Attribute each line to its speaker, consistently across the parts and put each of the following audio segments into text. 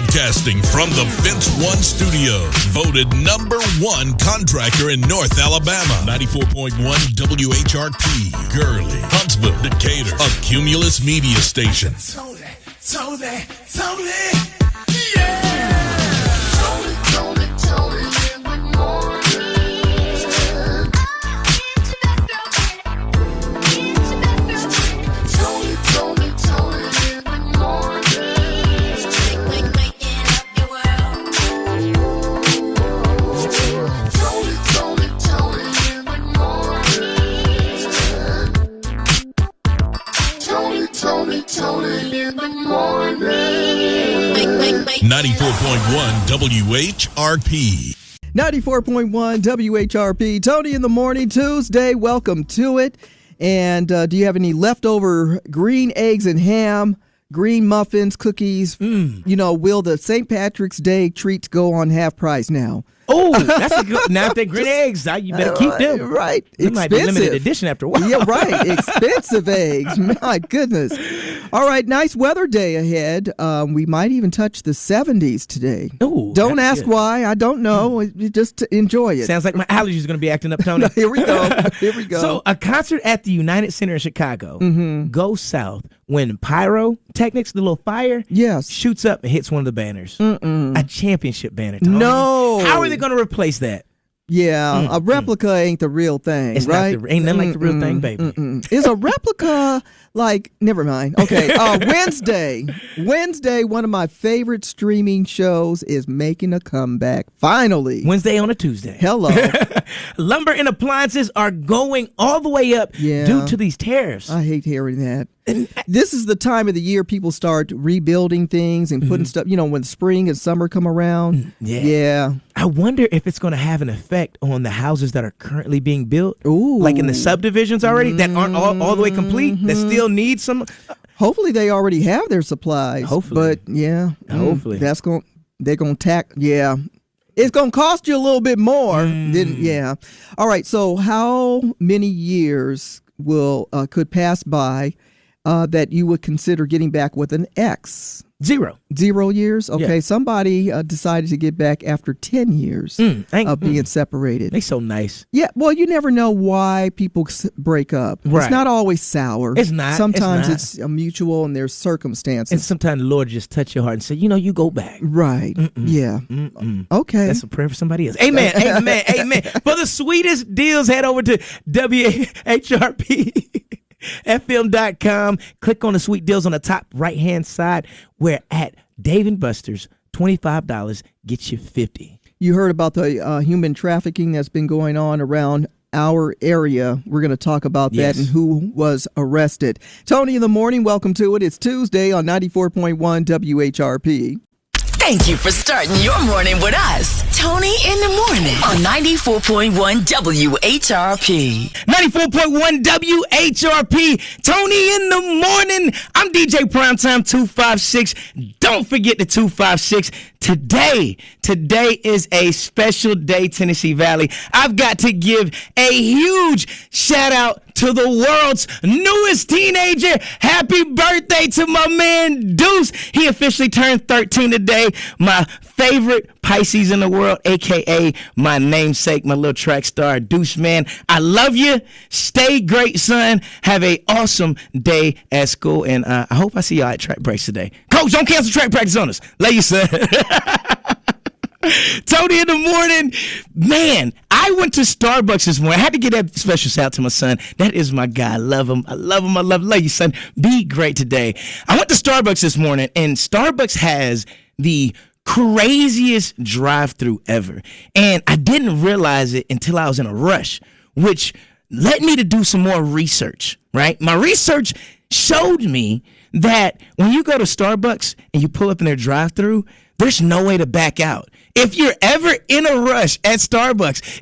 Speaker 1: Broadcasting from the Fence One Studios, voted #1 contractor in North Alabama. 94.1 WHRP, Gurley, Huntsville, Decatur, a Cumulus media station.
Speaker 2: Tony, yeah! Tony, in the morning. Tony, in the morning. Waking up your world. Tony, in the morning. Tony, in the morning.
Speaker 1: 94.1 WHRP.
Speaker 3: 94.1 WHRP. Tony in the morning, Tuesday. Welcome to it. And do you have any leftover green eggs and ham, green muffins, cookies? You know, will the St. Patrick's Day treats go on half price now?
Speaker 4: Oh, that's a good. Now if they're green eggs, you better keep them.
Speaker 3: Right.
Speaker 4: It might be limited edition after a while.
Speaker 3: Yeah, right. Expensive eggs. My goodness. All right. Nice weather day ahead. We might even touch the 70s today.
Speaker 4: Ooh,
Speaker 3: don't ask
Speaker 4: good.
Speaker 3: why. I don't know. Just enjoy it.
Speaker 4: Sounds like my allergies are going to be acting up, Tony.
Speaker 3: Here we go.
Speaker 4: So a concert at the United Center in Chicago goes south when pyrotechnics, the little fire, shoots up and hits one of the banners. A championship banner, Tony.
Speaker 3: No.
Speaker 4: How are they going to replace that?
Speaker 3: Yeah, a replica ain't the real thing,
Speaker 4: It's
Speaker 3: right?
Speaker 4: ain't nothing like the real thing, baby.
Speaker 3: Is a replica like, never mind. Okay, Wednesday, one of my favorite streaming shows is making a comeback, finally.
Speaker 4: Wednesday on a Tuesday.
Speaker 3: Hello.
Speaker 4: Lumber and appliances are going all the way up due to these tariffs.
Speaker 3: I hate hearing that. This is the time of the year people start rebuilding things and putting stuff, you know, when spring and summer come around. Yeah.
Speaker 4: I wonder if it's going to have an effect on the houses that are currently being built.
Speaker 3: Ooh.
Speaker 4: Like in the subdivisions already that aren't all the way complete, that still need some.
Speaker 3: Hopefully they already have their supplies.
Speaker 4: Hopefully.
Speaker 3: But yeah.
Speaker 4: Hopefully.
Speaker 3: It's going to cost you a little bit more. All right. So how many years could pass by that you would consider getting back with an ex?
Speaker 4: 0
Speaker 3: years? Okay.
Speaker 4: Yeah.
Speaker 3: Somebody decided to get back after 10 years of being separated.
Speaker 4: They so nice.
Speaker 3: Yeah. Well, you never know why people break up.
Speaker 4: Right.
Speaker 3: It's not always sour.
Speaker 4: It's not.
Speaker 3: Sometimes
Speaker 4: it's
Speaker 3: mutual and there's circumstances.
Speaker 4: And sometimes the Lord just touch your heart and say, you go back.
Speaker 3: Right. Yeah. Okay.
Speaker 4: That's a prayer for somebody else. Amen. Amen. Amen. For the sweetest deals, head over to WHRP. FM.com. Click on the sweet deals on the top right-hand side. We're at Dave & Buster's. $25 gets you $50.
Speaker 3: You heard about the human trafficking that's been going on around our area. We're going to talk about that and who was arrested. Tony in the morning, welcome to it. It's Tuesday on 94.1 WHRP.
Speaker 5: Thank you for starting your morning with us. Tony in the morning on 94.1 WHRP.
Speaker 4: 94.1 WHRP. Tony in the morning. I'm DJ Primetime 256. Don't forget the 256. Today is a special day, Tennessee Valley. I've got to give a huge shout out to the world's newest teenager. Happy birthday to my man Deuce. He officially turned 13 today. My favorite Pisces in the world, a.k.a. my namesake, my little track star, Deuce, man. I love you. Stay great, son. Have a awesome day at school, and I hope I see y'all at track practice today. Coach, don't cancel track practice on us. Love you, son. Tony in the morning. Man, I went to Starbucks this morning. I had to get that special shout out to my son. That is my guy. I love him. I love you, son. Be great today. I went to Starbucks this morning, and Starbucks has the craziest drive-through ever. And I didn't realize it until I was in a rush, which led me to do some more research, right? My research showed me that when you go to Starbucks and you pull up in their drive-through, there's no way to back out. If you're ever in a rush at Starbucks,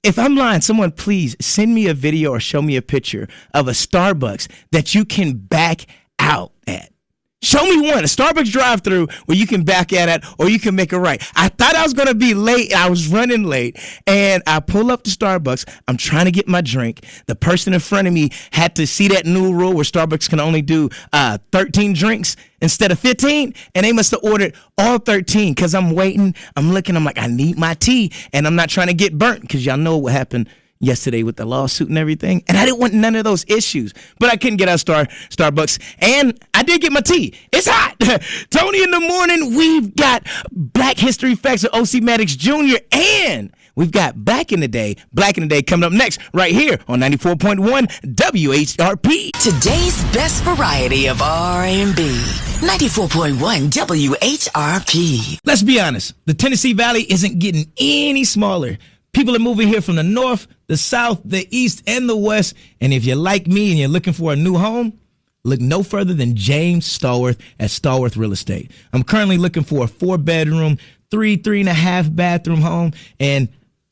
Speaker 4: if I'm lying, someone please send me a video or show me a picture of a Starbucks that you can back out at. Show me one, a Starbucks drive-through where you can back out at or you can make a right. I thought I was going to be late. I was running late. And I pull up to Starbucks. I'm trying to get my drink. The person in front of me had to see that new rule where Starbucks can only do 13 drinks instead of 15. And they must have ordered all 13 because I'm waiting. I'm looking. I'm like, I need my tea. And I'm not trying to get burnt because y'all know what happened yesterday with the lawsuit and everything, and I didn't want none of those issues, but I couldn't get out Starbucks, and I did get my tea. It's hot. Tony in the morning, we've got Black History Facts with O.C. Maddox Jr., and we've got Black in the Day coming up next right here on 94.1 WHRP.
Speaker 5: Today's best variety of R&B. 94.1 WHRP.
Speaker 4: Let's be honest, the Tennessee Valley isn't getting any smaller. People are moving here from the north, the south, the east, and the west. And if you're like me and you're looking for a new home, look no further than James Stallworth at Stallworth Real Estate. I'm currently looking for a 4-bedroom, 3.5 bathroom home. And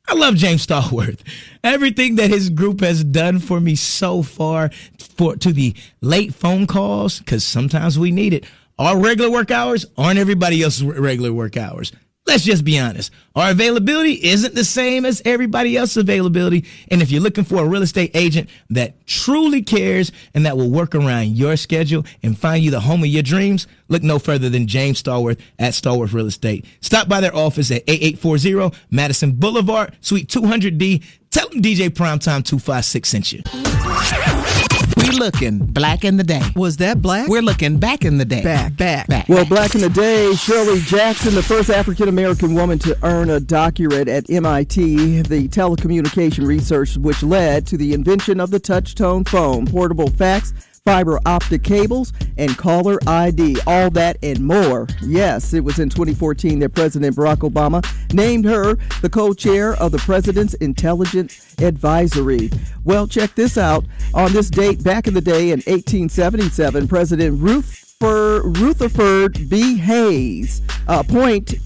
Speaker 4: I love James Stallworth. Everything that his group has done for me so far, to the late phone calls, because sometimes we need it. Our regular work hours aren't everybody else's regular work hours. Let's just be honest. Our availability isn't the same as everybody else's availability. And if you're looking for a real estate agent that truly cares and that will work around your schedule and find you the home of your dreams, look no further than James Stallworth at Stallworth Real Estate. Stop by their office at 8840 Madison Boulevard, Suite 200D. Tell them DJ Primetime 256 sent you.
Speaker 6: We looking black in the day.
Speaker 3: Was that black?
Speaker 6: We're looking back in the day.
Speaker 3: Back. Well, back in the day, Shirley Jackson, the first African-American woman to earn a doctorate at MIT, the telecommunication research which led to the invention of the touch-tone phone, portable fax, fiber optic cables, and caller ID. All that and more. Yes, it was in 2014 that President Barack Obama named her the co-chair of the President's Intelligence Advisory. Well, check this out. On this date, back in the day in 1877, President Rutherford B. Hayes appointed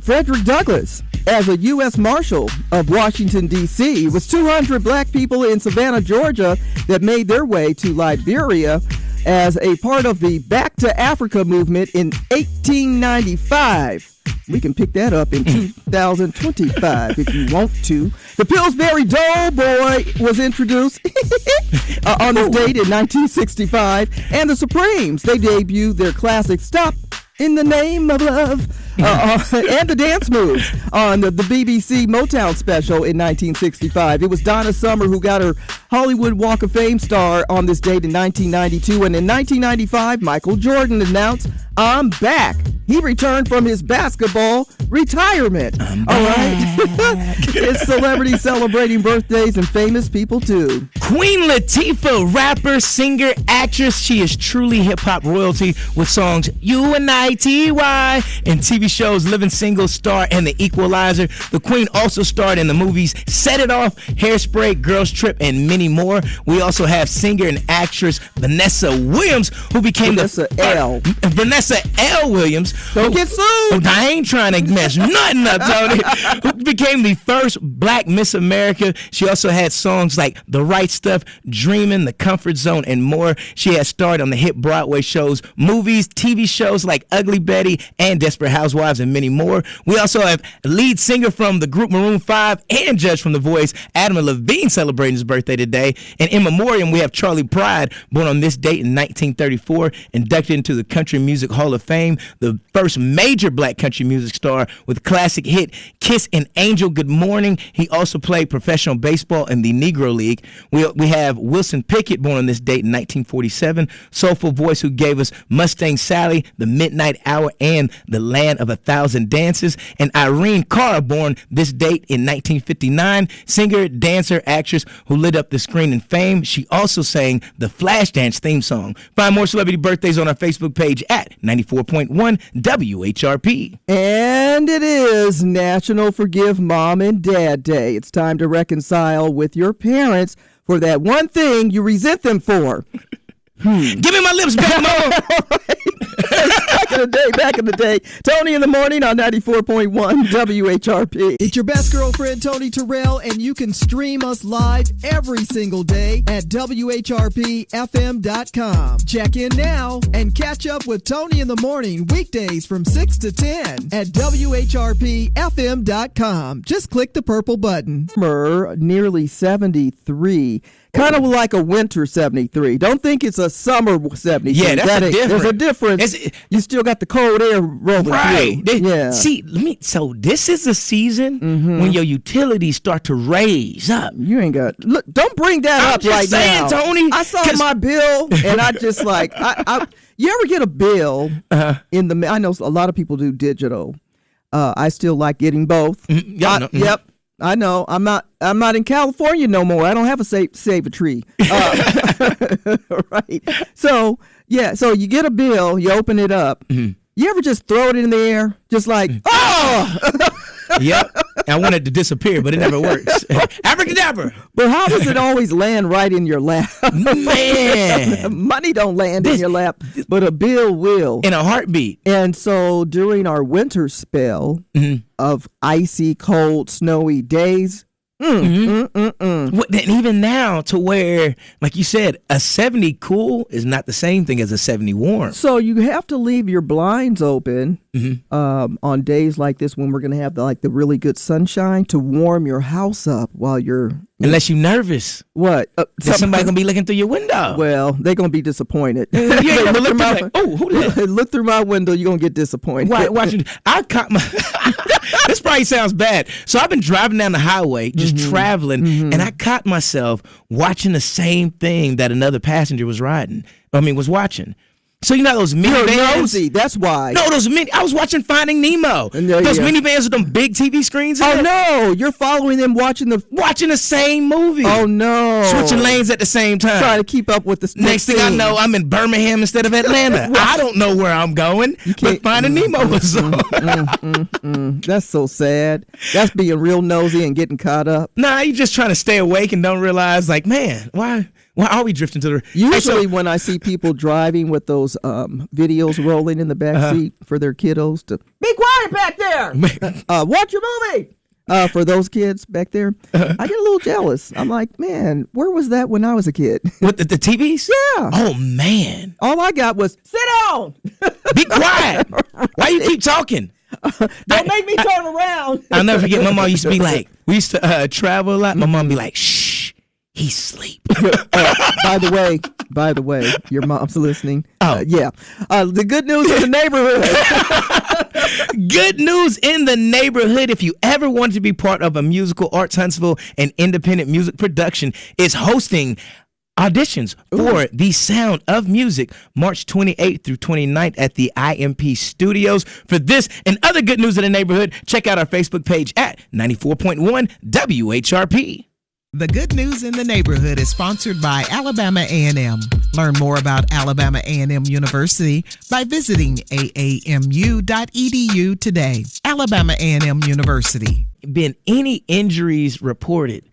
Speaker 3: Frederick Douglass as a U.S. Marshal of Washington, D.C. It was 200 black people in Savannah, Georgia that made their way to Liberia as a part of the Back to Africa movement in 1895. We can pick that up in 2025 if you want to. The Pillsbury Doughboy was introduced on this date in 1965. And the Supremes, they debuted their classic Stop in the Name of Love and the dance moves on the BBC Motown special in 1965. It was Donna Summer who got her Hollywood Walk of Fame star on this date in 1992. And in 1995, Michael Jordan announced, I'm back. He returned from his basketball retirement. All right. It's celebrities celebrating birthdays and famous people too.
Speaker 4: Queen Latifah, rapper, singer, actress. She is truly hip-hop royalty with songs UNITY and TV shows Living Single, Star, and The Equalizer. The Queen also starred in the movies Set It Off, Hairspray, Girls Trip, and many more. We also have singer and actress Vanessa Williams, who became Vanessa L. Williams.
Speaker 3: Don't get sued.
Speaker 4: I ain't trying to mess nothing up, Tony. Who became the first black Miss America. She also had songs like The Right Stuff, Dreamin', The Comfort Zone, and more. She has starred on the hit Broadway shows, movies, TV shows like Ugly Betty and Desperate Housewives, and many more. We also have lead singer from the group Maroon 5 and judge from The Voice, Adam Levine, celebrating his birthday today. And in memoriam, we have Charlie Pride, born on this date in 1934, inducted into the Country Music Hall of Fame, the first major black country music star with classic hit Kiss and Angel Good Morning. He also played professional baseball in the Negro League. We have Wilson Pickett, born on this date in 1947, soulful voice who gave us Mustang Sally, The Midnight Hour, and The Land of a Thousand Dances. And Irene Cara, born this date in 1959, singer, dancer, actress who lit up the screen in fame. She also sang the Flashdance theme song. Find more celebrity birthdays on our Facebook page at 94.1 WHRP.
Speaker 3: And it is National Forgive Mom and Dad Day. It's time to reconcile with your parents for that one thing you resent them for.
Speaker 4: Give me my lips back, Mama.
Speaker 3: Second back in the day. Tony in the morning on 94.1 WHRP. It's your best girlfriend, Tony Terrell, and you can stream us live every single day at WHRPFM.com. Check in now and catch up with Tony in the morning weekdays from 6 to 10 at WHRPFM.com. Just click the purple button. Nearly 73. Kind of like a winter 73. Don't think it's a summer 73.
Speaker 4: Yeah,
Speaker 3: There's a difference. You still got the cold air rolling
Speaker 4: Right.
Speaker 3: through. Yeah.
Speaker 4: See, so this is a season when your utilities start to raise up.
Speaker 3: You ain't got. Look, don't bring that
Speaker 4: I'm
Speaker 3: up
Speaker 4: just
Speaker 3: right
Speaker 4: saying,
Speaker 3: now.
Speaker 4: Tony,
Speaker 3: I saw
Speaker 4: 'cause-
Speaker 3: my bill, and I just like. You ever get a bill in the? I know a lot of people do digital. I still like getting both. Yep. I know. I'm not in California no more. I don't have a save a tree. Right. So yeah. So you get a bill. You open it up. You ever just throw it in the air? Just like, oh.
Speaker 4: Yep. I want it to disappear, but it never works. Abracadabra.
Speaker 3: But how does it always land right in your lap?
Speaker 4: Man.
Speaker 3: Money don't land in your lap, but a bill will.
Speaker 4: In a heartbeat.
Speaker 3: And so during our winter spell of icy, cold, snowy days,
Speaker 4: And even now, to where, like you said, a 70 cool is not the same thing as a 70 warm.
Speaker 3: so you have to leave your blinds open on days like this when we're going to have the really good sunshine to warm your house up while you're
Speaker 4: Unless you're nervous
Speaker 3: what
Speaker 4: that somebody gonna be looking through your window.
Speaker 3: well, they're gonna be disappointed.
Speaker 4: You ain't never looked through like, oh, who that?
Speaker 3: Look through my window, you're gonna get disappointed.
Speaker 4: Watching, I caught my. This probably sounds bad. So I've been driving down the highway, just traveling, and I caught myself watching the same thing that another passenger was watching. So you know those
Speaker 3: You're
Speaker 4: minivans.
Speaker 3: nosy. That's why.
Speaker 4: No, I was watching Finding Nemo. Those minivans with them big TV screens. In
Speaker 3: Oh
Speaker 4: it.
Speaker 3: no, you're following them watching the.
Speaker 4: Watching the same movie.
Speaker 3: Oh no,
Speaker 4: Switching lanes at the same time.
Speaker 3: Trying to keep up with the
Speaker 4: Next thing I
Speaker 3: scene.
Speaker 4: know, I'm in Birmingham instead of Atlanta. I don't know where I'm going, but
Speaker 3: can't-
Speaker 4: Finding Nemo was on.
Speaker 3: That's so sad. That's being real nosy and getting caught up.
Speaker 4: Nah, you just trying to stay awake and don't realize, like, man, why are we drifting to the?
Speaker 3: Usually, when I see people driving with those videos rolling in the back seat for their kiddos to be quiet back there, watch your movie. For those kids back there, I get a little jealous. I'm like, man, where was that when I was a kid?
Speaker 4: With the TVs?
Speaker 3: Yeah.
Speaker 4: Oh man,
Speaker 3: All I got was sit down.
Speaker 4: be quiet. Why you keep talking?
Speaker 3: Don't make me turn around.
Speaker 4: I'll never forget. My mom used to be like, we used to travel a lot. My mom be like, shh, he's asleep.
Speaker 3: By the way, your mom's listening.
Speaker 4: Oh.
Speaker 3: Yeah. The good news in the neighborhood.
Speaker 4: Good news in the neighborhood. If you ever wanted to be part of a musical, Arts Huntsville and independent music production is hosting auditions for The Sound of Music March 28th through 29th at the IMP Studios. For this and other good news in the neighborhood, check out our Facebook page at 94.1 WHRP.
Speaker 6: The Good News in the Neighborhood is sponsored by Alabama A&M. Learn more about Alabama A&M University by visiting aamu.edu today. Alabama A&M University.
Speaker 4: Been any injuries reported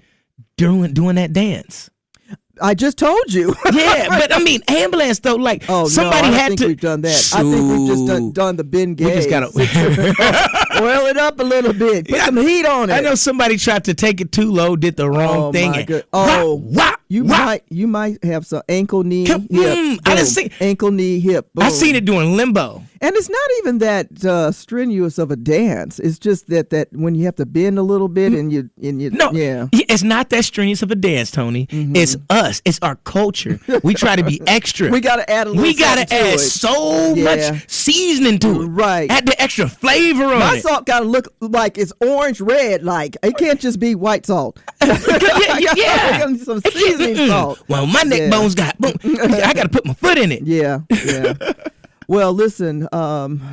Speaker 4: doing that dance?
Speaker 3: I just told you.
Speaker 4: Yeah, but I mean, ambulance though, like somebody
Speaker 3: I
Speaker 4: had
Speaker 3: think
Speaker 4: to.
Speaker 3: we've done that. I think we've just done the Ben Gay.
Speaker 4: We just gotta
Speaker 3: oil it up a little bit. Put some heat on it.
Speaker 4: I know somebody tried to take it too low, did the wrong thing.
Speaker 3: My good. You might have some ankle knee hip.
Speaker 4: I done
Speaker 3: Boom.
Speaker 4: seen
Speaker 3: ankle knee hip. Boom.
Speaker 4: I seen it doing limbo.
Speaker 3: And it's not even that strenuous of a dance. It's just that when you have to bend a little bit and you
Speaker 4: No,
Speaker 3: yeah.
Speaker 4: it's not that strenuous of a dance, Tony. It's us. It's our culture. We try to be extra.
Speaker 3: We gotta add a little.
Speaker 4: We gotta
Speaker 3: something to
Speaker 4: add
Speaker 3: it.
Speaker 4: so
Speaker 3: Yeah.
Speaker 4: much seasoning to it.
Speaker 3: Right.
Speaker 4: Add the extra flavor on
Speaker 3: My
Speaker 4: it.
Speaker 3: salt gotta look like it's orange red. Like it can't just be white salt.
Speaker 4: Yeah.
Speaker 3: Some seasoning salt.
Speaker 4: Well, my neck
Speaker 3: Yeah.
Speaker 4: bones got boom. I got to put my foot in it.
Speaker 3: Yeah. Well, listen,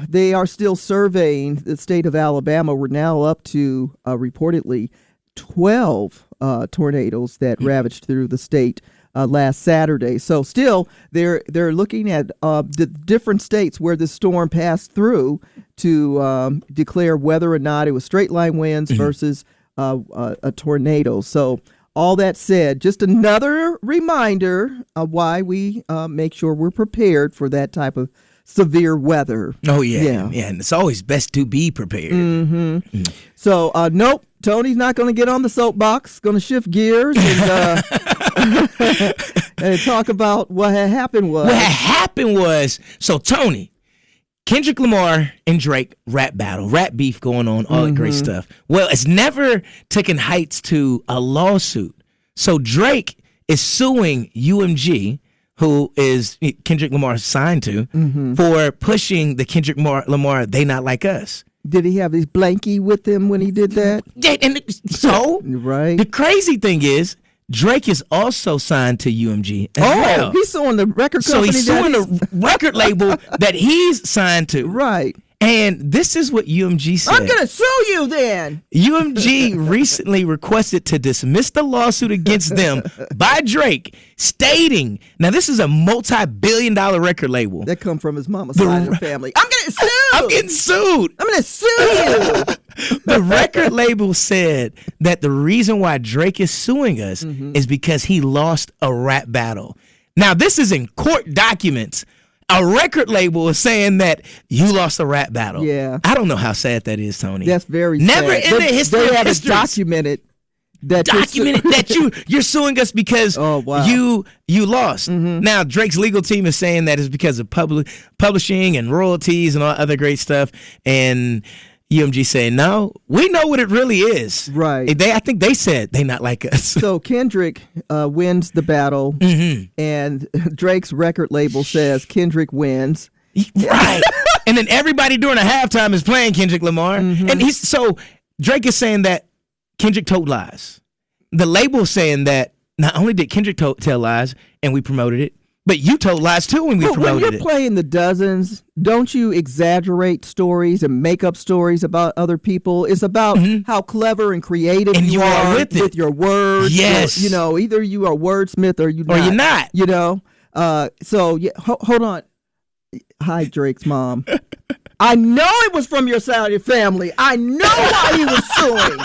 Speaker 3: they are still surveying the state of Alabama. We're now up to reportedly 12 tornadoes that ravaged through the state last Saturday. So still, they're looking at the different states where the storm passed through to declare whether or not it was straight line winds versus a tornado. So all that said, just another reminder of why we make sure we're prepared for that type of severe weather.
Speaker 4: Oh, yeah. Yeah, and it's always best to be prepared.
Speaker 3: So, nope, Tony's not going to get on the soapbox. Going to shift gears and, and talk about what had happened was.
Speaker 4: So Tony, Kendrick Lamar and Drake rap battle, rap beef going on, all that great stuff. Well, it's never taken heights to a lawsuit. So Drake is suing UMG, who is Kendrick Lamar signed to, for pushing the Kendrick Lamar They Not Like Us.
Speaker 3: Did he have his blankie with him when he did that?
Speaker 4: Yeah, and so
Speaker 3: Right.
Speaker 4: the crazy thing is, Drake is also signed to UMG as well.
Speaker 3: He's suing the record
Speaker 4: So
Speaker 3: company.
Speaker 4: he's suing the record label that he's signed to.
Speaker 3: Right.
Speaker 4: And this is what UMG said.
Speaker 3: I'm going to sue you then.
Speaker 4: UMG recently requested to dismiss the lawsuit against them by Drake, stating, now this is a multi-billion-dollar record label.
Speaker 3: That come from his mama's side of the family. I'm going to sue.
Speaker 4: I'm getting sued.
Speaker 3: I'm going to sue you.
Speaker 4: The record label said that the reason why Drake is suing us is because he lost a rap battle. Now, this is in court documents. A record label is saying that you lost a rap battle.
Speaker 3: Yeah.
Speaker 4: I don't know how sad that is, Tony.
Speaker 3: That's very
Speaker 4: Never
Speaker 3: sad.
Speaker 4: in the history
Speaker 3: they
Speaker 4: of
Speaker 3: have
Speaker 4: history.
Speaker 3: it documented that
Speaker 4: You're suing us because
Speaker 3: Oh, wow.
Speaker 4: you lost. Now Drake's legal team is saying that it's because of publishing and royalties and all other great stuff, and UMG saying no, we know what it really is.
Speaker 3: Right.
Speaker 4: I think they said they not like us.
Speaker 3: So Kendrick wins the battle, and Drake's record label says Kendrick wins.
Speaker 4: Right. And then everybody during the halftime is playing Kendrick Lamar, and so Drake is saying that Kendrick told lies. The label saying that not only did Kendrick tell lies and we promoted it, but you told lies too when we
Speaker 3: But when
Speaker 4: promoted
Speaker 3: you're
Speaker 4: it.
Speaker 3: playing the dozens, don't you exaggerate stories and make up stories about other people? It's about how clever and creative
Speaker 4: And you are with it.
Speaker 3: your words.
Speaker 4: Yes.
Speaker 3: Either you are wordsmith or
Speaker 4: Or you're not.
Speaker 3: So hold on. Hi, Drake's mom. I know it was from your side of your family. I know why he was suing.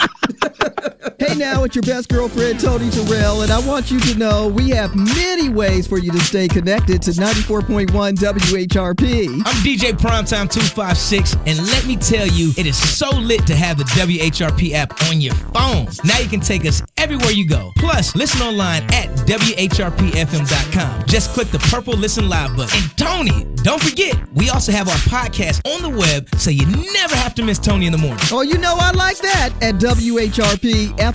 Speaker 3: Hey now, it's your best girlfriend, Tony Terrell, and I want you to know we have many ways for you to stay connected to 94.1 WHRP.
Speaker 7: I'm DJ Primetime 256, and let me tell you, it is so lit to have the WHRP app on your phone. Now you can take us everywhere you go. Plus, listen online at WHRPFM.com. Just click the purple Listen Live button. And Tony, don't forget, we also have our podcast on the web, so you never have to miss Tony in the morning.
Speaker 3: Oh, you know I like that at WHRPFM.com.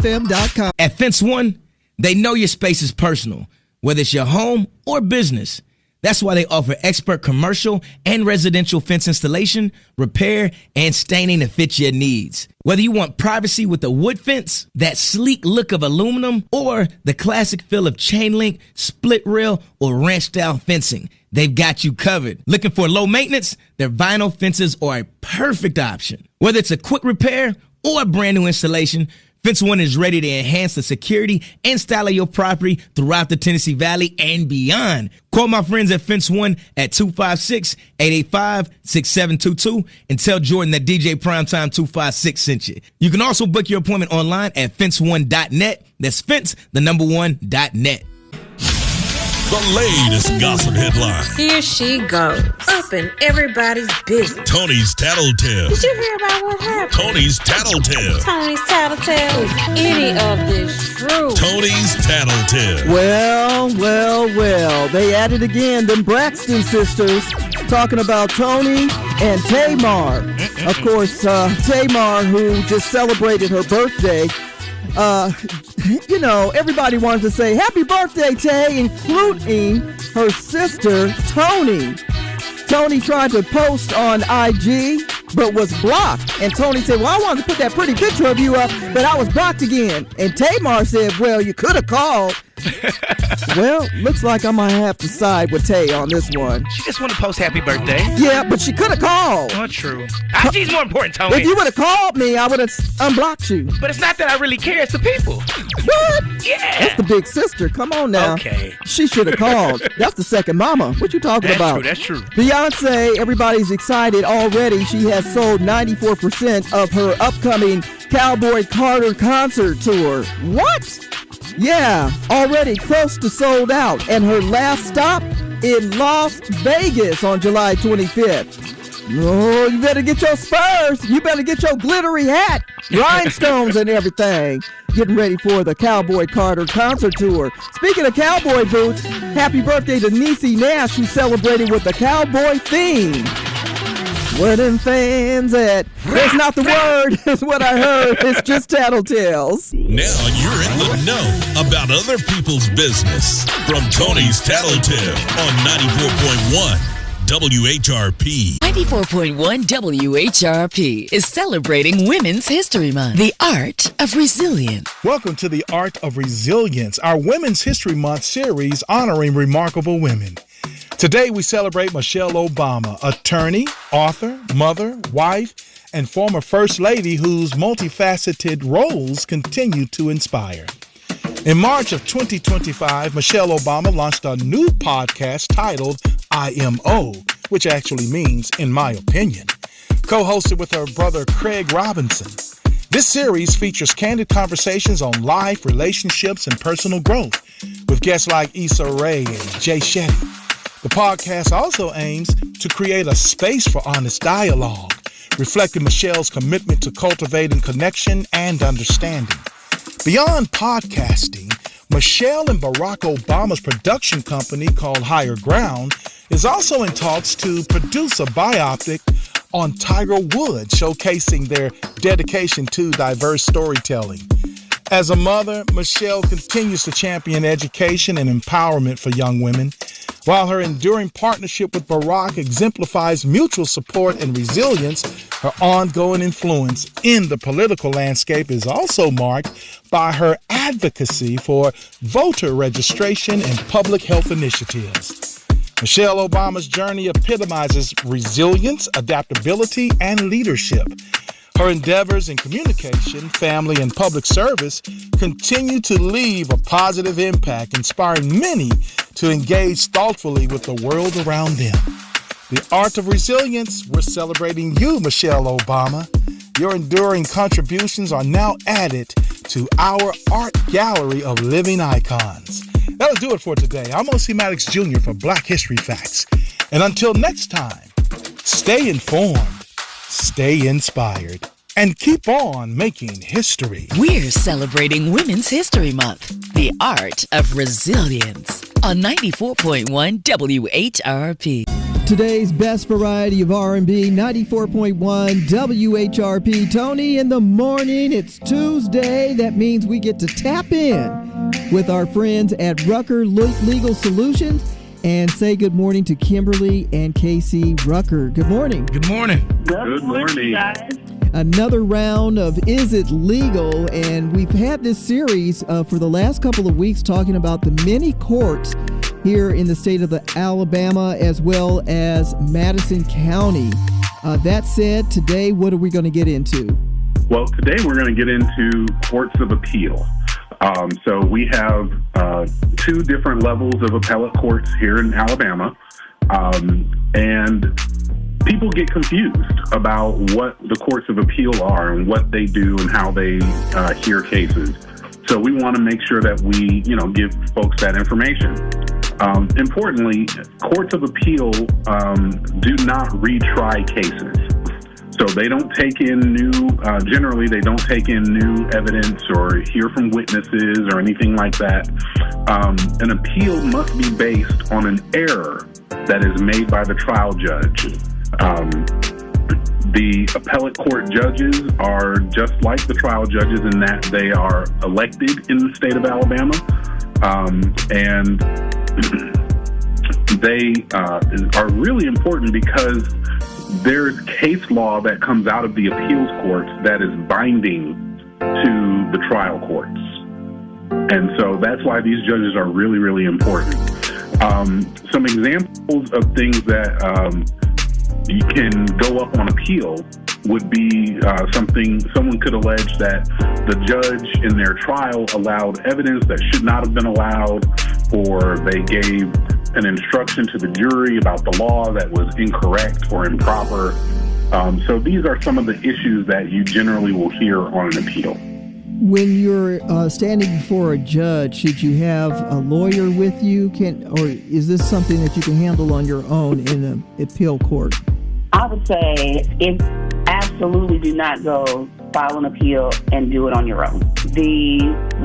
Speaker 7: At Fence One, they know your space is personal, whether it's your home or business. That's why they offer expert commercial and residential fence installation, repair, and staining to fit your needs. Whether you want privacy with a wood fence, that sleek look of aluminum, or the classic feel of chain link, split rail, or ranch style fencing, they've got you covered. Looking for low maintenance? Their vinyl fences are a perfect option. Whether it's a quick repair or a brand new installation, Fence One is ready to enhance the security and style of your property throughout the Tennessee Valley and beyond. Call my friends at Fence One at 256-885-6722 and tell Jordan that DJ Primetime 256 sent you. You can also book your appointment online at fence1.net. That's fence1.net.
Speaker 1: The latest gossip headline.
Speaker 8: Here she goes, up in everybody's business.
Speaker 1: Tony's Tattletale.
Speaker 8: Did you hear about what happened?
Speaker 1: Tony's Tattletale.
Speaker 8: Tony's Tattletale. Is any of this true?
Speaker 1: Tony's Tattletale.
Speaker 3: Well. They at it again, them Braxton sisters, talking about Tony and Tamar. Of course, Tamar, who just celebrated her birthday. Everybody wanted to say happy birthday, Tay, including her sister, Tony. Tony tried to post on IG, but was blocked. And Tony said, well, I wanted to put that pretty picture of you up, but I was blocked again. And Tamar said, well, you could have called. Well, looks like I might have to side with Tay on this one.
Speaker 4: She just want to post happy birthday.
Speaker 3: Yeah, but she could have called.
Speaker 4: Not true. IG's more important, Tony.
Speaker 3: If you would have called me, I would have unblocked you.
Speaker 4: But it's not that I really care. It's the people.
Speaker 3: What?
Speaker 4: Yeah.
Speaker 3: That's the big sister. Come on now.
Speaker 4: Okay.
Speaker 3: She should have called. That's the second mama. What you talking about?
Speaker 4: That's true.
Speaker 3: Beyonce, everybody's excited already. She has sold 94% of her upcoming Cowboy Carter concert tour. What? Yeah, already close to sold out. And her last stop in Las Vegas on July 25th. Oh, you better get your spurs. You better get your glittery hat, rhinestones and everything. Getting ready for the Cowboy Carter concert tour. Speaking of cowboy boots, happy birthday to Niecy Nash, who celebrated with the cowboy theme. Where them fans at? That's not the word, is what I heard. It's just tattletales.
Speaker 1: Now you're in the know about other people's business. From Tony's Tattletale on 94.1 WHRP.
Speaker 5: 94.1 WHRP is celebrating Women's History Month, the art of resilience.
Speaker 9: Welcome to the Art of Resilience, our Women's History Month series honoring remarkable women. Today we celebrate Michelle Obama, attorney, author, mother, wife, and former First Lady whose multifaceted roles continue to inspire. In March of 2025, Michelle Obama launched a new podcast titled IMO, which actually means In My Opinion, co-hosted with her brother Craig Robinson. This series features candid conversations on life, relationships, and personal growth with guests like Issa Rae and Jay Shetty. The podcast also aims to create a space for honest dialogue, reflecting Michelle's commitment to cultivating connection and understanding. Beyond podcasting, Michelle and Barack Obama's production company called Higher Ground is also in talks to produce a biopic on Tiger Woods, showcasing their dedication to diverse storytelling. As a mother, Michelle continues to champion education and empowerment for young women, while her enduring partnership with Barack exemplifies mutual support and resilience. Her ongoing influence in the political landscape is also marked by her advocacy for voter registration and public health initiatives. Michelle Obama's journey epitomizes resilience, adaptability, and leadership. Her endeavors in communication, family, and public service continue to leave a positive impact, inspiring many to engage thoughtfully with the world around them. The Art of Resilience, we're celebrating you, Michelle Obama. Your enduring contributions are now added to our art gallery of living icons. That'll do it for today. I'm O.C. Maddox Jr. for Black History Facts. And until next time, stay informed, stay inspired, and keep on making history.
Speaker 5: We're celebrating Women's History Month, the art of resilience on 94.1 WHRP.
Speaker 3: Today's best variety of R&B, 94.1 WHRP. Tony in the morning. It's Tuesday. That means we get to tap in with our friends at Rucker Legal Solutions and say good morning to Kimberly and Casey Rucker. Good morning.
Speaker 7: Good morning.
Speaker 10: Good morning, guys.
Speaker 3: Another round of Is It Legal? And we've had this series for the last couple of weeks talking about the many courts here in the state of Alabama as well as Madison County. That said, today, what are we going to get into?
Speaker 10: Well, today we're going to get into courts of appeal. So we have two different levels of appellate courts here in Alabama. And people get confused about what the courts of appeal are and what they do and how they hear cases. So we want to make sure that we, give folks that information. Importantly, courts of appeal do not retry cases. So they don't take in generally they don't take in new evidence or hear from witnesses or anything like that. An appeal must be based on an error that is made by the trial judge. The appellate court judges are just like the trial judges in that they are elected in the state of Alabama, and they are really important because there's case law that comes out of the appeals courts that is binding to the trial courts. And so that's why these judges are really, really important. Some examples of things that you can go up on appeal would be someone could allege that the judge in their trial allowed evidence that should not have been allowed, or they gave an instruction to the jury about the law that was incorrect or improper. So these are some of the issues that you generally will hear on an appeal.
Speaker 3: When you're standing before a judge, should you have a lawyer with you? Or is this something that you can handle on your own in an appeal court?
Speaker 11: I would say absolutely do not go file an appeal and do it on your own. The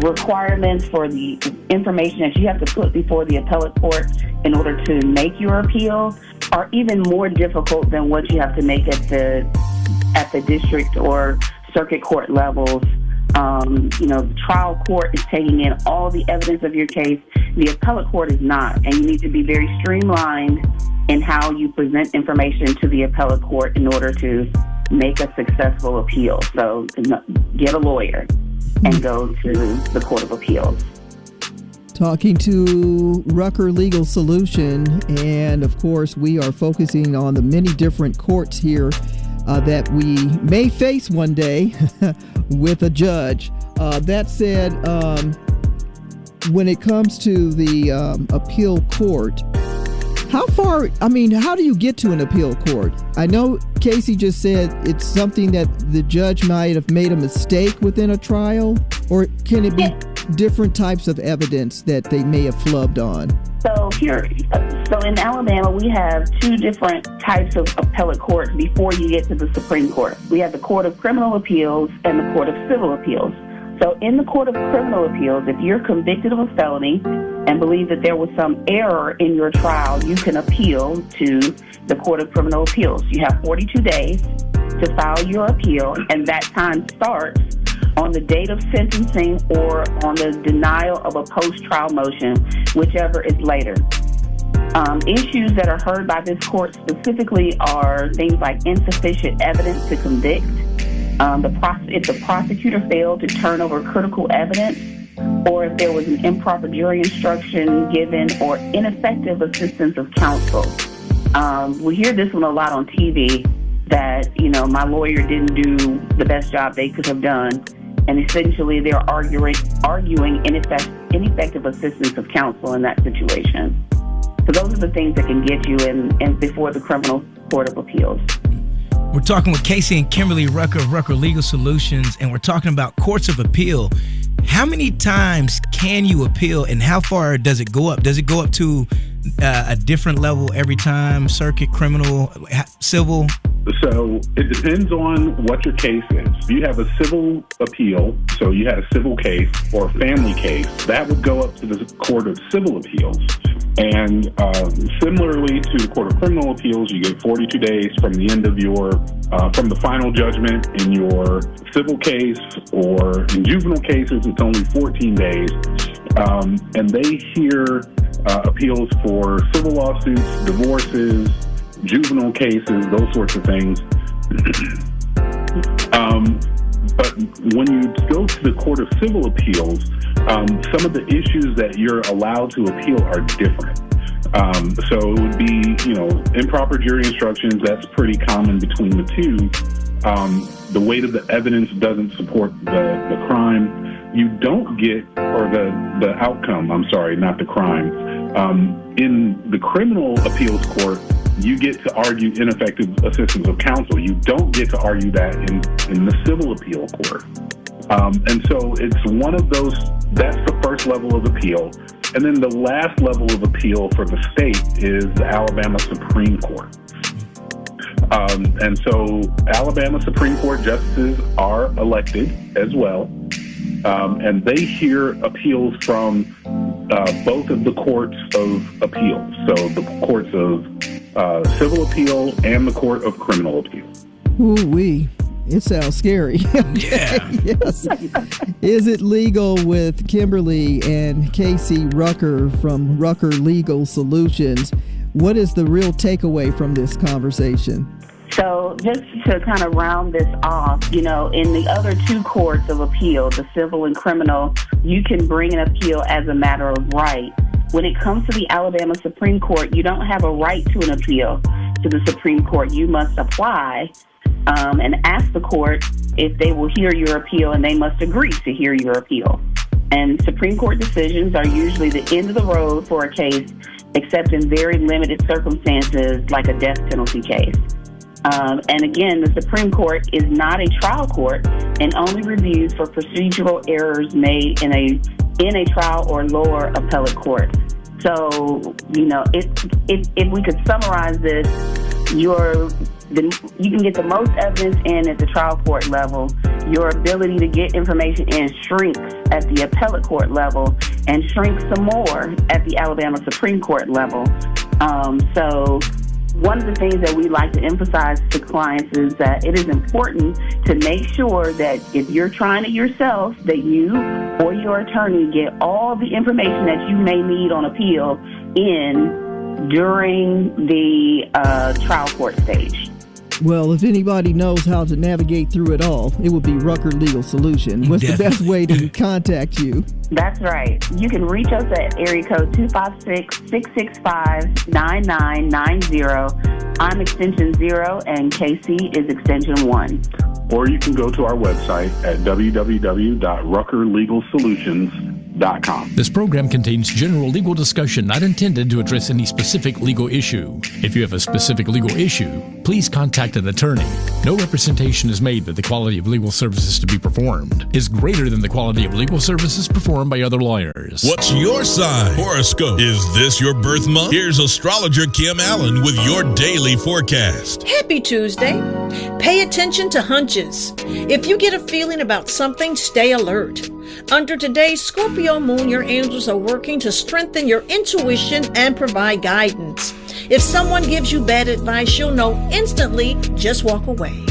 Speaker 11: requirements for the information that you have to put before the appellate court in order to make your appeal are even more difficult than what you have to make at the district or circuit court levels. The trial court is taking in all the evidence of your case. The appellate court is not, and you need to be very streamlined in how you present information to the appellate court in order to make a successful appeal. So get a lawyer and go to the Court of Appeals.
Speaker 3: Talking to Rucker Legal Solution, and of course we are focusing on the many different courts here that we may face one day with a judge. That said, when it comes to the appeal court, how do you get to an appeal court? I know Casey just said it's something that the judge might have made a mistake within a trial, or can it be different types of evidence that they may have flubbed on?
Speaker 11: So in Alabama, we have two different types of appellate courts before you get to the Supreme Court. We have the Court of Criminal Appeals and the Court of Civil Appeals. So in the Court of Criminal Appeals, if you're convicted of a felony and believe that there was some error in your trial, you can appeal to the Court of Criminal Appeals. You have 42 days to file your appeal, and that time starts on the date of sentencing or on the denial of a post-trial motion, whichever is later. Issues that are heard by this court specifically are things like insufficient evidence to convict, if the prosecutor failed to turn over critical evidence, or if there was an improper jury instruction given, or ineffective assistance of counsel. We hear this one a lot on TV, that, my lawyer didn't do the best job they could have done. And essentially, they're arguing ineffective assistance of counsel in that situation. So those are the things that can get you in before the Criminal Court of Appeals.
Speaker 7: We're talking with Casey and Kimberly Rucker of Rucker Legal Solutions, and we're talking about courts of appeal. How many times can you appeal, and how far does it go up? Does it go up to a different level every time? Circuit, criminal, civil?
Speaker 10: So it depends on what your case is. If you have a civil appeal, so you had a civil case or a family case, that would go up to the Court of Civil Appeals. And similarly to the Court of Criminal Appeals, you get 42 days from the end of from the final judgment in your civil case, or in juvenile cases, it's only 14 days. And they hear appeals for civil lawsuits, divorces, juvenile cases, those sorts of things. But when you go to the Court of Civil Appeals, some of the issues that you're allowed to appeal are different. So it would be, improper jury instructions. That's pretty common between the two. The weight of the evidence doesn't support the crime. You don't get, or the outcome, I'm sorry, not the crime. In the criminal appeals court, you get to argue ineffective assistance of counsel. You don't get to argue that in the civil appeal court. And so it's one of those, that's the first level of appeal. And then the last level of appeal for the state is the Alabama Supreme Court. And so Alabama Supreme Court justices are elected as well. And they hear appeals from both of the courts of appeals. So the courts of civil appeal and the Court of Criminal Appeal.
Speaker 3: Ooh-wee. It sounds scary.
Speaker 7: Yeah.
Speaker 3: Yes. Is it legal with Kimberly and Casey Rucker from Rucker Legal Solutions? What is the real takeaway from this conversation?
Speaker 11: So just to kind of round this off, in the other two courts of appeal, the civil and criminal, you can bring an appeal as a matter of right. When it comes to the Alabama Supreme Court, you don't have a right to an appeal to the Supreme Court. You must apply and ask the court if they will hear your appeal, and they must agree to hear your appeal. And Supreme Court decisions are usually the end of the road for a case, except in very limited circumstances like a death penalty case. And again, the Supreme Court is not a trial court and only reviews for procedural errors made in a trial or lower appellate court. So, if we could summarize this, you can get the most evidence in at the trial court level. Your ability to get information in shrinks at the appellate court level and shrinks some more at the Alabama Supreme Court level. So one of the things that we like to emphasize to clients is that it is important to make sure that if you're trying it yourself, that you or your attorney get all the information that you may need on appeal in during the trial court stage.
Speaker 3: Well, if anybody knows how to navigate through it all, it would be Rucker Legal Solution. What's the best way to contact you?
Speaker 11: That's right. You can reach us at area code 256-665-9990. I'm extension 0 and KC is extension 1.
Speaker 10: Or you can go to our website at www.ruckerlegalsolutions.com.
Speaker 12: This program contains general legal discussion not intended to address any specific legal issue. If you have a specific legal issue, please contact an attorney. No representation is made that the quality of legal services to be performed is greater than the quality of legal services performed by other lawyers.
Speaker 1: What's your sign? Horoscope. Is this your birth month? Here's astrologer Kim Allen with your daily forecast.
Speaker 8: Happy Tuesday. Pay attention to hunches. If you get a feeling about something, stay alert. Under today's Scorpio moon, your angels are working to strengthen your intuition and provide guidance. If someone gives you bad advice, you'll know instantly. Just walk away.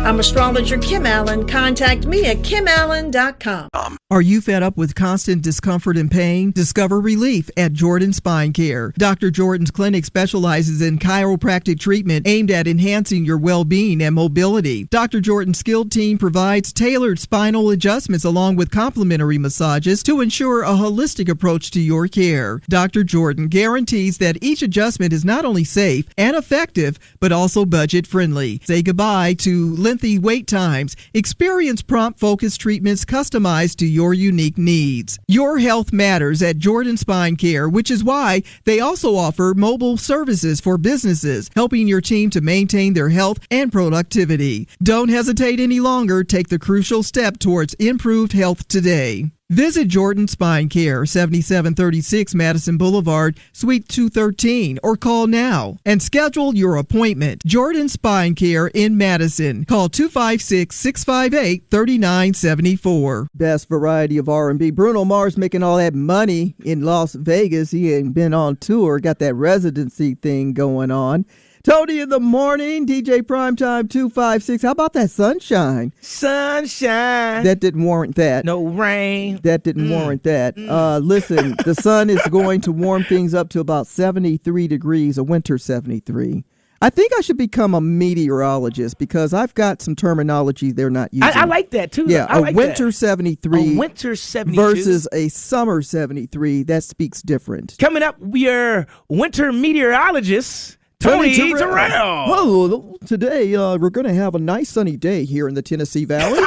Speaker 8: I'm astrologer Kim Allen. Contact me at kimallen.com.
Speaker 3: Are you fed up with constant discomfort and pain? Discover relief at Jordan Spine Care. Dr. Jordan's clinic specializes in chiropractic treatment aimed at enhancing your well-being and mobility. Dr. Jordan's skilled team provides tailored spinal adjustments along with complimentary massages to ensure a holistic approach to your care. Dr. Jordan guarantees that each adjustment is not only safe and effective, but also budget-friendly. Say goodbye to lengthy wait times. Experience prompt, focused treatments customized to your unique needs. Your health matters at Jordan Spine Care, which is why they also offer mobile services for businesses, helping your team to maintain their health and productivity. Don't hesitate any longer. Take the crucial step towards improved health today. Visit Jordan Spine Care, 7736 Madison Boulevard, Suite 213, or call now and schedule your appointment. Jordan Spine Care in Madison. Call 256-658-3974. Best variety of R&B. Bruno Mars making all that money in Las Vegas. He ain't been on tour, got that residency thing going on. Tony in the morning, DJ Primetime 256. How about that sunshine?
Speaker 7: Sunshine.
Speaker 3: That didn't warrant that.
Speaker 7: No rain.
Speaker 3: That didn't warrant that. Listen, the sun is going to warm things up to about 73 degrees, a winter 73. I think I should become a meteorologist because I've got some terminology they're not using.
Speaker 7: I like that, too.
Speaker 3: Yeah,
Speaker 7: I like
Speaker 3: winter
Speaker 7: that.
Speaker 3: 73.
Speaker 7: A winter 72.
Speaker 3: Versus a summer 73. That speaks different.
Speaker 7: Coming up, we are winter meteorologists. Tony Terrell.
Speaker 3: Oh, today we're going to have a nice sunny day here in the Tennessee Valley.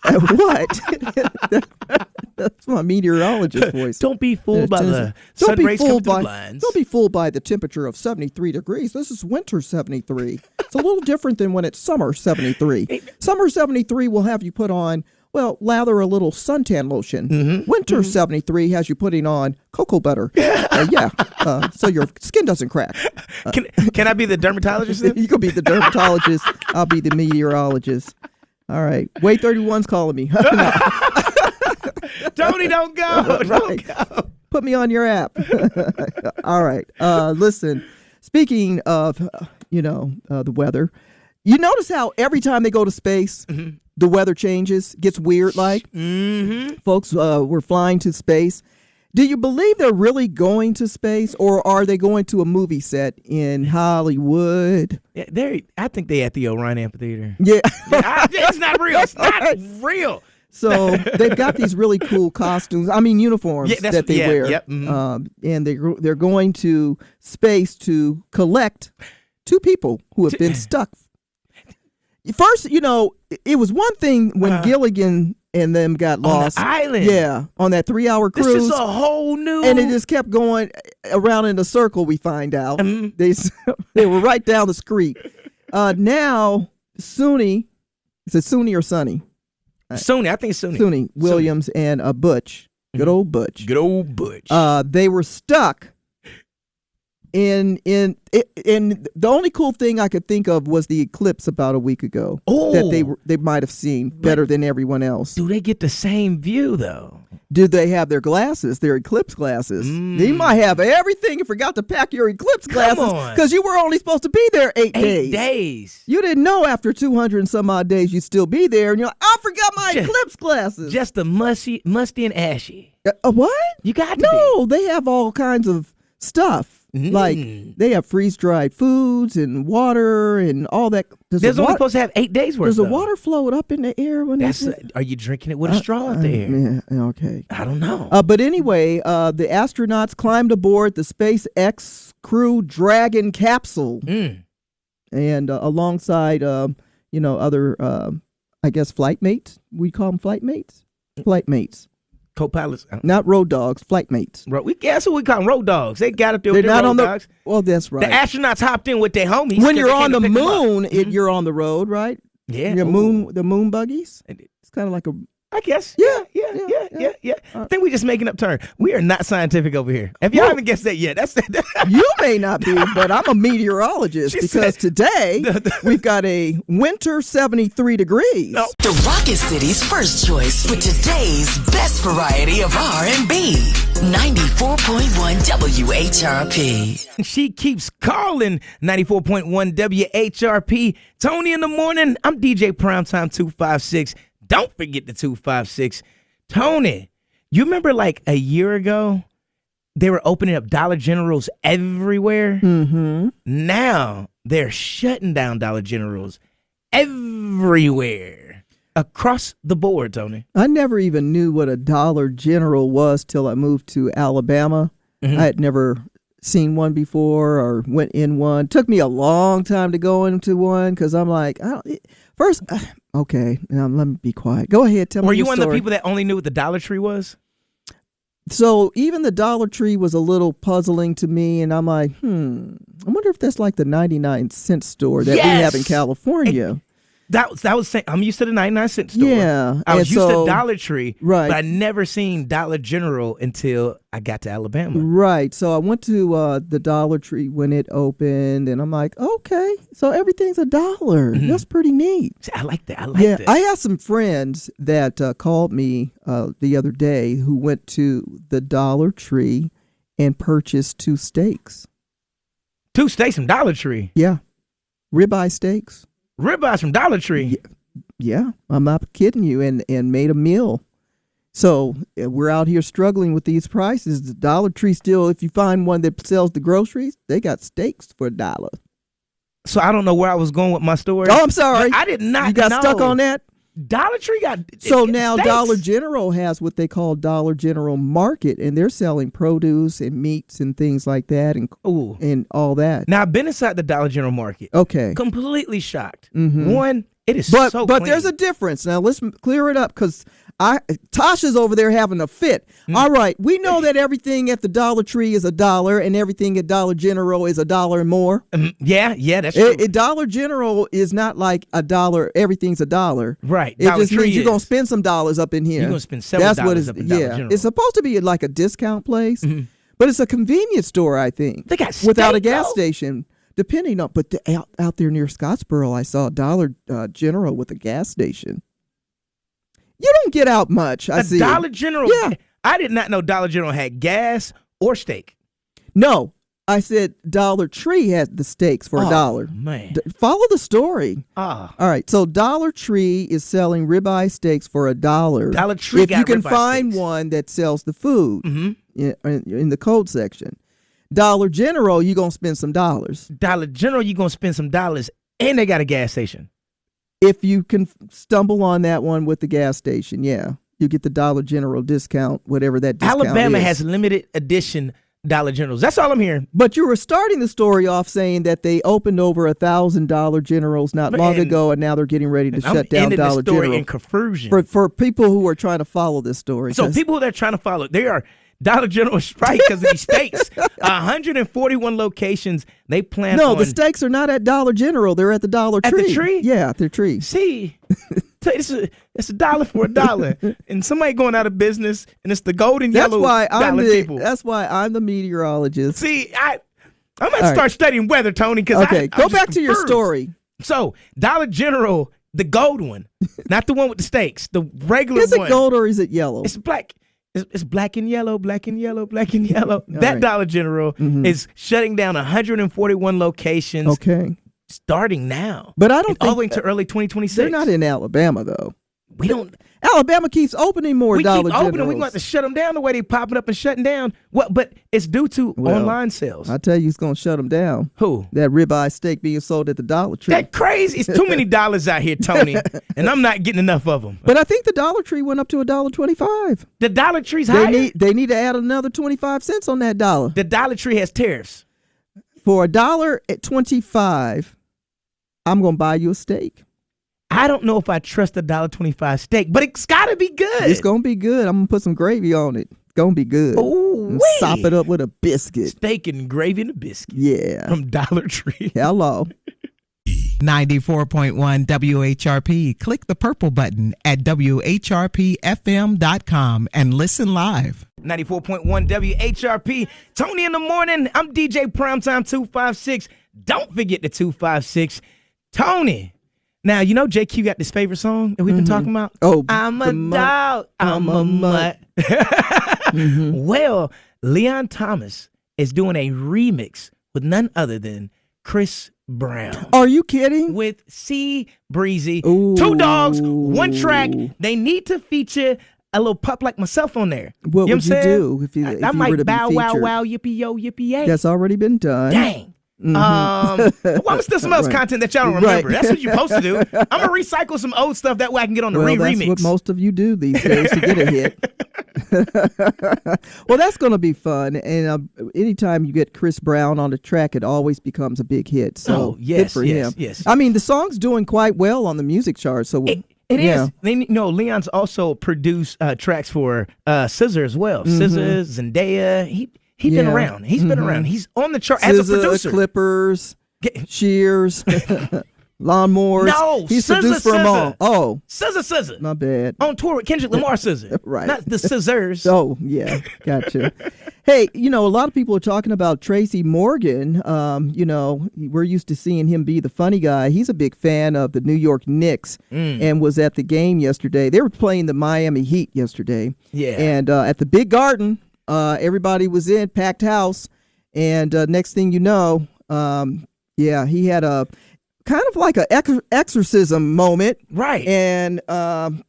Speaker 3: What? That's my meteorologist voice.
Speaker 7: Don't be fooled by the sun rays coming through the blinds.
Speaker 3: Don't be fooled by the temperature of 73 degrees. This is winter 73. It's a little different than when it's summer 73. Summer 73 will have you put on, well, lather a little suntan lotion.
Speaker 7: Mm-hmm.
Speaker 3: Winter 73 has you putting on cocoa butter. So your skin doesn't crack.
Speaker 7: Can I be the dermatologist then?
Speaker 3: You can be the dermatologist. I'll be the meteorologist. All right. Wade 31's calling me.
Speaker 7: Tony, don't go. Don't go.
Speaker 3: Put me on your app. All right. Listen, speaking of, the weather, you notice how every time they go to space, the weather changes, gets weird like?
Speaker 7: Mm-hmm.
Speaker 3: Folks, we're flying to space. Do you believe they're really going to space, or are they going to a movie set in Hollywood?
Speaker 7: Yeah, I think they at the Orion Amphitheater.
Speaker 3: Yeah.
Speaker 7: It's not real. It's not real.
Speaker 3: So they've got these really cool costumes. I mean, uniforms that they wear.
Speaker 7: Yep, mm-hmm.
Speaker 3: And they're going to space to collect two people who have been stuck. First, it was one thing when Gilligan and them got lost.
Speaker 7: On the island.
Speaker 3: Yeah, on that 3-hour cruise.
Speaker 7: This is a whole new...
Speaker 3: And it just kept going around in a circle, we find out.
Speaker 7: Mm-hmm.
Speaker 3: They were right down the street. Now, Suni, is it Suni or Sonny?
Speaker 4: Suni, I think it's Suni.
Speaker 3: Suni Williams and Butch. Good old Butch.
Speaker 4: Good old Butch.
Speaker 3: They were stuck in the only cool thing I could think of was the eclipse about a week ago that they might have seen better than everyone else.
Speaker 4: Do they get the same view though?
Speaker 3: Do they have their glasses, their eclipse glasses? They might have everything and forgot to pack your eclipse glasses because you were only supposed to be there 8 days.
Speaker 4: 8 days.
Speaker 3: You didn't know after 200 and some odd days you'd still be there, and you're like, I forgot my eclipse glasses.
Speaker 4: Just the musty and ashy.
Speaker 3: What?
Speaker 4: You got to
Speaker 3: No, they have all kinds of stuff. Like they have freeze-dried foods and water and all that.
Speaker 4: There's only supposed to have 8 days worth.
Speaker 3: Does the water float up in the air when
Speaker 4: are you drinking it with a straw out there?
Speaker 3: Yeah, okay.
Speaker 4: I don't know.
Speaker 3: But anyway, the astronauts climbed aboard the SpaceX Crew Dragon capsule, and alongside other I guess flight mates. We call them flight mates. Flight mates.
Speaker 4: Co-pilots,
Speaker 3: not road dogs, flight mates.
Speaker 4: That's what we call them, road dogs. They got up there.
Speaker 3: They're
Speaker 4: with
Speaker 3: not
Speaker 4: road
Speaker 3: on
Speaker 4: dogs.
Speaker 3: Well, that's right.
Speaker 4: The astronauts hopped in with their homies.
Speaker 3: When you're on the moon, you're on the road, right?
Speaker 4: Yeah.
Speaker 3: The moon buggies. It's kind of like a.
Speaker 4: I guess. Yeah. I think we're just making up terms. We are not scientific over here. If y'all haven't guessed that yet, that's
Speaker 3: you may not be, but I'm a meteorologist because today we've got a winter 73 degrees.
Speaker 5: The Rocket City's first choice for today's best variety of R&B. 94.1 WHRP.
Speaker 4: She keeps calling 94.1 WHRP. Tony in the morning. I'm DJ Primetime 256. Don't forget the 256. Tony, you remember like a year ago, they were opening up Dollar Generals everywhere?
Speaker 3: Mm-hmm.
Speaker 4: Now they're shutting down Dollar Generals everywhere. Across the board, Tony.
Speaker 3: I never even knew what a Dollar General was till I moved to Alabama. I had never seen one before or went in one. Took me a long time to go into one because I'm like, okay, now let me be quiet. Go ahead, tell me your story.
Speaker 4: Were you one of the people that only knew what the Dollar Tree was?
Speaker 3: So even the Dollar Tree was a little puzzling to me, and I'm like, I wonder if that's like the 99-cent store that we have in California.
Speaker 4: That was saying, I'm used to the 99-cent store.
Speaker 3: Yeah.
Speaker 4: I was used to Dollar Tree,
Speaker 3: right.
Speaker 4: But I never seen Dollar General until I got to Alabama.
Speaker 3: Right. So I went to the Dollar Tree when it opened, and I'm like, okay, so everything's $1. That's pretty neat.
Speaker 4: I like that. I like that.
Speaker 3: I had some friends that called me the other day who went to the Dollar Tree and purchased 2 steaks.
Speaker 4: 2 steaks from Dollar Tree?
Speaker 3: Yeah. Ribeye steaks.
Speaker 4: Ribeyes from Dollar Tree?
Speaker 3: Yeah, I'm not kidding you, and made a meal. So we're out here struggling with these prices. The Dollar Tree still, if you find one that sells the groceries, they got steaks for $1.
Speaker 4: So I don't know where I was going with my story.
Speaker 3: Oh, I'm sorry.
Speaker 4: I did not know.
Speaker 3: You got stuck on that?
Speaker 4: Dollar Tree got
Speaker 3: So now
Speaker 4: steaks.
Speaker 3: Dollar General has what they call Dollar General Market, and they're selling produce and meats and things like that and all that.
Speaker 4: Now, I've been inside the Dollar General Market.
Speaker 3: Okay.
Speaker 4: Completely shocked.
Speaker 3: Mm-hmm.
Speaker 4: One, it is
Speaker 3: but
Speaker 4: so
Speaker 3: But
Speaker 4: clean.
Speaker 3: there's a difference. Now, let's clear it up because Tasha's over there having a fit. All right. We know that everything at the Dollar Tree is $1 and everything at Dollar General is $1 and more.
Speaker 4: Yeah, that's true.
Speaker 3: Dollar General is not like $1. Everything's $1.
Speaker 4: Right.
Speaker 3: It
Speaker 4: Dollar
Speaker 3: just
Speaker 4: Tree
Speaker 3: means you're going to spend some dollars up in here.
Speaker 4: You're going to spend several dollars up in Dollar General.
Speaker 3: It's supposed to be like a discount place, but it's a convenience store, I think.
Speaker 4: They got
Speaker 3: without a
Speaker 4: steak,
Speaker 3: gas
Speaker 4: though?
Speaker 3: station. Depending on, but out there near Scottsboro, I saw a Dollar General with a gas station. You don't get out much. I see.
Speaker 4: Dollar General.
Speaker 3: Yeah.
Speaker 4: I did not know Dollar General had gas or steak.
Speaker 3: No, I said Dollar Tree had the steaks for $1.
Speaker 4: Man,
Speaker 3: follow the story. All right, so Dollar Tree is selling ribeye steaks for $1.
Speaker 4: Dollar Tree
Speaker 3: if
Speaker 4: got
Speaker 3: you can
Speaker 4: ribeye
Speaker 3: find
Speaker 4: steaks.
Speaker 3: one that sells the food in the cold section. Dollar General, you're gonna spend some dollars.
Speaker 4: Dollar General, you're gonna spend some dollars, and they got a gas station.
Speaker 3: If you can stumble on that one with the gas station, yeah, you get the Dollar General discount, whatever that discount
Speaker 4: Alabama
Speaker 3: is.
Speaker 4: has limited edition Dollar Generals. That's all I'm hearing.
Speaker 3: But you were starting the story off saying that they opened over 1,000 Dollar Generals not long ago, and now they're getting ready to shut down Dollar
Speaker 4: the story
Speaker 3: General.
Speaker 4: in confusion.
Speaker 3: For people who are trying to follow this story.
Speaker 4: So people that are trying to follow, they are
Speaker 7: Dollar General is right because of these steaks. 141 locations. They plan
Speaker 3: No,
Speaker 7: on.
Speaker 3: the steaks are not at Dollar General. They're at the Dollar Tree.
Speaker 7: At the Tree?
Speaker 3: Yeah, at the Tree.
Speaker 7: See, it's $1 for $1, and somebody going out of business, and it's the golden
Speaker 3: That's
Speaker 7: yellow
Speaker 3: why
Speaker 7: dollar people.
Speaker 3: That's why I'm the meteorologist.
Speaker 7: See, I'm gonna start studying weather, Tony. Because
Speaker 3: Go back to your story.
Speaker 7: So Dollar General, the gold one, not the one with the steaks, the regular
Speaker 3: Is
Speaker 7: one.
Speaker 3: it gold or is it yellow?
Speaker 7: It's black. It's black and yellow, black and yellow, black and yellow. That
Speaker 3: right.
Speaker 7: Dollar General is shutting down 141 locations.
Speaker 3: Okay.
Speaker 7: Starting now.
Speaker 3: But I don't
Speaker 7: all
Speaker 3: think
Speaker 7: the way to early 2026.
Speaker 3: They're not in Alabama though.
Speaker 7: We don't.
Speaker 3: Alabama keeps opening more
Speaker 7: We
Speaker 3: Dollar
Speaker 7: keep opening.
Speaker 3: Generals.
Speaker 7: We're going to have to shut them down the way they popping up and shutting down. What? But it's due to online sales.
Speaker 3: I tell you, it's going to shut them down.
Speaker 7: Who?
Speaker 3: That ribeye steak being sold at the Dollar Tree.
Speaker 7: That crazy. It's too many dollars out here, Tony, and I'm not getting enough of them.
Speaker 3: But I think the Dollar Tree went up to $1.25.
Speaker 7: The Dollar Tree's higher.
Speaker 3: They need to add another 25 cents on that dollar.
Speaker 7: The Dollar Tree has tariffs.
Speaker 3: For $1.25, I'm going to buy you a steak.
Speaker 7: I don't know if I trust the $1.25 steak, but it's got to be good.
Speaker 3: It's going to be good. I'm going to put some gravy on it. It's going to be good.
Speaker 7: Ooh,
Speaker 3: Sop it up with a biscuit.
Speaker 7: Steak and gravy and a biscuit.
Speaker 3: Yeah.
Speaker 7: From Dollar Tree.
Speaker 3: Hello.
Speaker 6: 94.1 WHRP. Click the purple button at WHRPFM.com and listen live.
Speaker 7: 94.1 WHRP. Tony in the morning. I'm DJ Primetime 256. Don't forget the 256. Tony. Now, you know JQ got this favorite song that we've been talking about?
Speaker 3: Oh,
Speaker 7: I'm a dog. I'm a mutt. Well, Leon Thomas is doing a remix with none other than Chris Brown.
Speaker 3: Are you kidding?
Speaker 7: With C Breezy.
Speaker 3: Ooh.
Speaker 7: 2 dogs, 1 track. They need to feature a little pup like myself on there.
Speaker 3: What
Speaker 7: you know
Speaker 3: would you do if you
Speaker 7: I
Speaker 3: were to
Speaker 7: might
Speaker 3: be
Speaker 7: bow wow
Speaker 3: featured?
Speaker 7: wow yippee yo yippee yay.
Speaker 3: That's already been done.
Speaker 7: Dang. Well, I'm still some else content that y'all don't remember.
Speaker 3: Right.
Speaker 7: That's what you're supposed to do. I'm gonna recycle some old stuff that way I can get on the
Speaker 3: Well,
Speaker 7: remix.
Speaker 3: that's what most of you do these days to get a hit. Well, that's going to be fun. And anytime you get Chris Brown on the track, it always becomes a big hit. So good for him.
Speaker 7: Yes.
Speaker 3: I mean, the song's doing quite well on the music chart. So
Speaker 7: It is. Leon's also produced tracks for SZA as well. SZA, Zendaya. He's been around. He's been around. He's on the chart as a producer.
Speaker 3: Clippers, Shears, Lawnmowers.
Speaker 7: No,
Speaker 3: he's
Speaker 7: SZA,
Speaker 3: produced for them all.
Speaker 7: SZA.
Speaker 3: Oh,
Speaker 7: SZA.
Speaker 3: my bad.
Speaker 7: On tour with Kendrick Lamar SZA.
Speaker 3: Right.
Speaker 7: Not the Scissors.
Speaker 3: Oh, yeah. Gotcha. Hey, a lot of people are talking about Tracy Morgan. We're used to seeing him be the funny guy. He's a big fan of the New York Knicks and was at the game yesterday. They were playing the Miami Heat yesterday.
Speaker 7: Yeah.
Speaker 3: And at the Big Garden, everybody was in, packed house. And next thing you know, he had a kind of like an exorcism moment.
Speaker 7: Right.
Speaker 3: And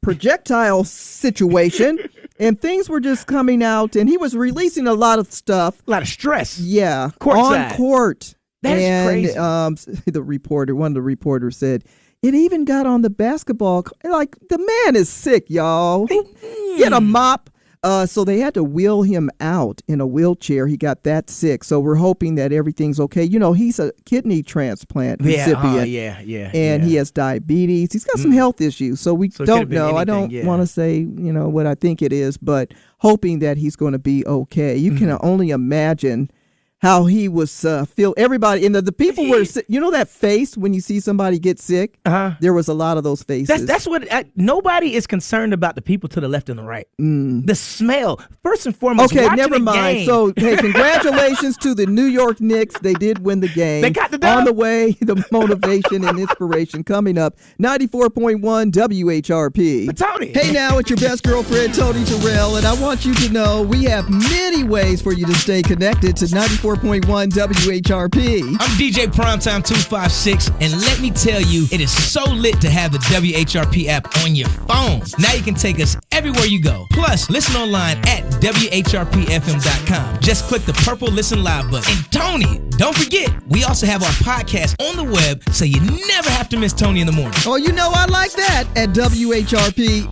Speaker 3: projectile situation. And things were just coming out, and he was releasing a lot of stuff.
Speaker 7: A lot of stress.
Speaker 3: Yeah.
Speaker 7: Courtside.
Speaker 3: On court.
Speaker 7: That's crazy.
Speaker 3: One of the reporters said, it even got on the basketball. Like, the man is sick, y'all. Get a mop. So they had to wheel him out in a wheelchair. He got that sick. So we're hoping that everything's okay. He's a kidney transplant recipient. And he has diabetes. He's got some health issues. So we don't know. I don't want to say, what I think it is, but hoping that he's going to be okay. You can only imagine how he was feel. Everybody, and the people were, that face when you see somebody get sick? There was a lot of those faces.
Speaker 7: That's what, nobody is concerned about the people to the left and the right. The smell, first and foremost.
Speaker 3: Okay,
Speaker 7: watching
Speaker 3: never
Speaker 7: the
Speaker 3: mind.
Speaker 7: game.
Speaker 3: So, hey, congratulations to the New York Knicks. They did win the game.
Speaker 7: They got the dub.
Speaker 3: On the way, the motivation and inspiration coming up. 94.1 WHRP.
Speaker 7: But Tony.
Speaker 3: Hey now, it's your best girlfriend, Tony Terrell, and I want you to know we have many ways for you to stay connected to 94.1 WHRP.
Speaker 7: I'm DJ Primetime 256, and let me tell you, it is so lit to have the WHRP app on your phone. Now you can take us everywhere you go. Plus, listen online at WHRPFM.com. Just click the purple Listen Live button. And Tony, don't forget, we also have our podcast on the web, so you never have to miss Tony in the morning.
Speaker 3: Oh, I like that at WHRPFM.com.